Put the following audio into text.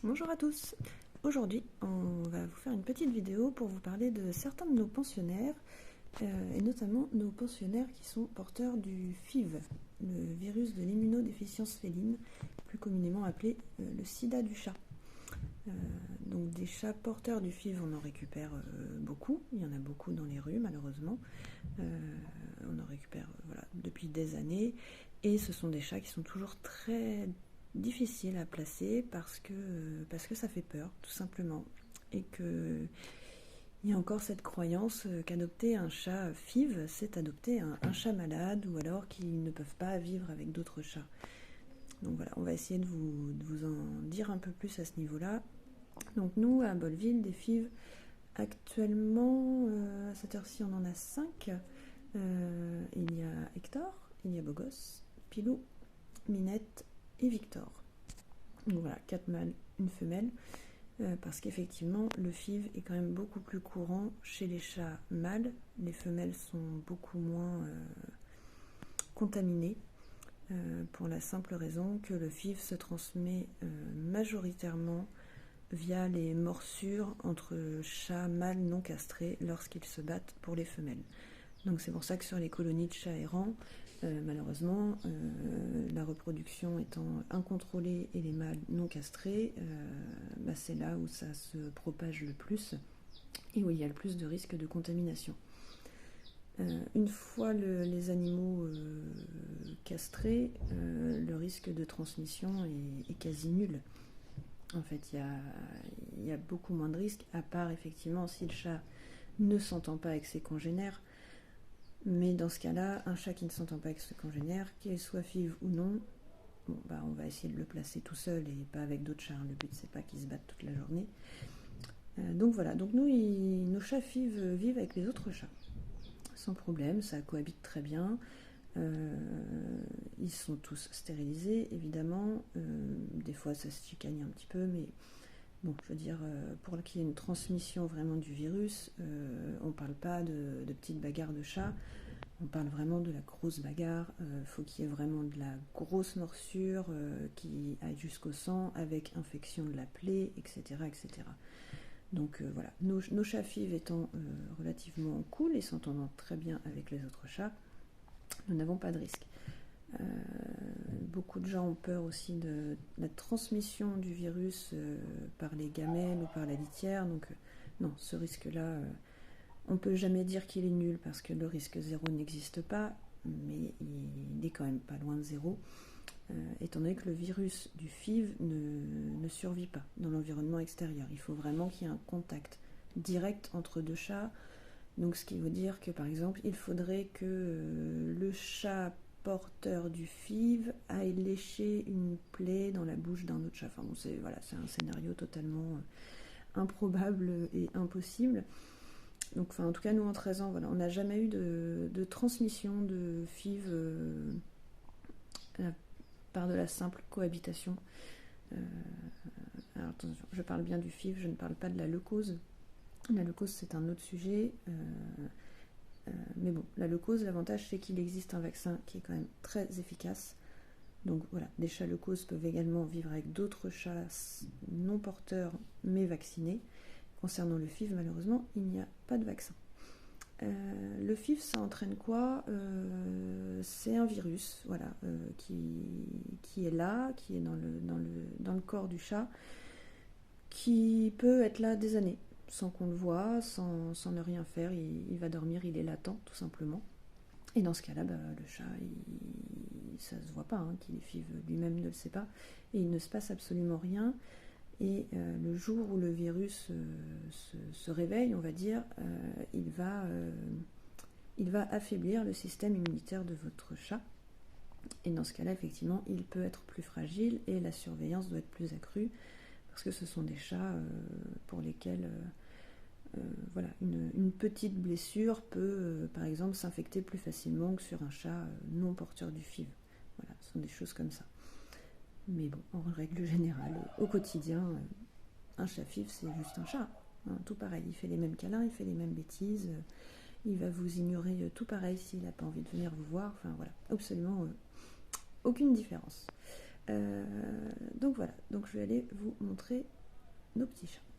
Bonjour à tous. Aujourd'hui, on va vous faire une petite vidéo pour vous parler de certains de nos pensionnaires, et notamment nos pensionnaires qui sont porteurs du FIV, le virus de l'immunodéficience féline, plus communément appelé le sida du chat. Donc des chats porteurs du FIV, on en récupère beaucoup, il y en a beaucoup dans les rues malheureusement. On en récupère depuis des années, et ce sont des chats qui sont toujours très difficiles à placer parce que ça fait peur tout simplement, et que il y a encore cette croyance qu'adopter un chat FIV, c'est adopter un chat malade, ou alors qu'ils ne peuvent pas vivre avec d'autres chats. Donc voilà, on va essayer de vous en dire un peu plus à ce niveau-là. Donc nous, à Bolleville, des FIV, actuellement, à cette heure-ci, on en a 5. Il y a Hector, il y a Bogos, Pilou, Minette et Victor. Donc voilà, 4 mâles, une femelle, parce qu'effectivement, le FIV est quand même beaucoup plus courant chez les chats mâles. Les femelles sont beaucoup moins contaminées, pour la simple raison que le FIV se transmet majoritairement via les morsures entre chats mâles non castrés lorsqu'ils se battent pour les femelles. Donc c'est pour ça que sur les colonies de chats errants, malheureusement, la reproduction étant incontrôlée et les mâles non castrés, c'est là où ça se propage le plus et où il y a le plus de risques de contamination. Une fois les animaux castrés, le risque de transmission est quasi nul. En fait, il y a beaucoup moins de risques, à part effectivement si le chat ne s'entend pas avec ses congénères. Mais dans ce cas-là, un chat qui ne s'entend pas avec ses congénères, qu'il soit FIV ou non, on va essayer de le placer tout seul et pas avec d'autres chats. Le but, c'est pas qu'ils se battent toute la journée. Donc voilà, donc nous, nos chats FIV vivent avec les autres chats, sans problème, ça cohabite très bien. Ils sont tous stérilisés, évidemment. Des fois, ça se chicane un petit peu, mais bon, je veux dire, pour qu'il y ait une transmission vraiment du virus, on ne parle pas de petites bagarres de chats, on parle vraiment de la grosse bagarre. Faut qu'il y ait vraiment de la grosse morsure qui aille jusqu'au sang, avec infection de la plaie, etc. etc. Donc voilà, nos chats FIV étant relativement cool et s'entendant très bien avec les autres chats, nous n'avons pas de risque. Beaucoup de gens ont peur aussi de la transmission du virus par les gamelles ou par la litière. Donc non, ce risque-là, on ne peut jamais dire qu'il est nul, parce que le risque zéro n'existe pas, mais il est quand même pas loin de zéro, étant donné que le virus du FIV ne survit pas dans l'environnement extérieur. Il faut vraiment qu'il y ait un contact direct entre deux chats. Donc ce qui veut dire que par exemple, il faudrait que le chat porteur du FIV aille lécher une plaie dans la bouche d'un autre chat. Enfin bon, c'est un scénario totalement improbable et impossible. Donc en tout cas, nous en 13 ans, on n'a jamais eu de transmission de FIV par de la simple cohabitation. Alors attention, je parle bien du FIV, je ne parle pas de la leucose. La leucose, c'est un autre sujet. Mais bon, la leucose, l'avantage, c'est qu'il existe un vaccin qui est quand même très efficace. Donc voilà, des chats leucoses peuvent également vivre avec d'autres chats non porteurs mais vaccinés. Concernant le FIV, malheureusement, il n'y a pas de vaccin. Le FIV, ça entraîne quoi? C'est un virus, qui est là, qui est dans le corps du chat, qui peut être là des années, sans qu'on le voie, sans ne rien faire. Il va dormir, il est latent, tout simplement. Et dans ce cas-là, le chat, ça se voit pas, qu'il est FIV, lui-même ne le sait pas, et il ne se passe absolument rien. Et le jour où le virus se réveille, on va dire, il va affaiblir le système immunitaire de votre chat. Et dans ce cas-là, effectivement, il peut être plus fragile et la surveillance doit être plus accrue, parce que ce sont des chats pour lesquels une petite blessure peut, par exemple, s'infecter plus facilement que sur un chat non porteur du FIV. Voilà, ce sont des choses comme ça. Mais bon, en règle générale, au quotidien, un chat FIV, c'est juste un chat. Tout pareil, il fait les mêmes câlins, il fait les mêmes bêtises, il va vous ignorer tout pareil s'il n'a pas envie de venir vous voir. Enfin voilà, absolument aucune différence. Donc voilà, donc je vais aller vous montrer nos petits chats.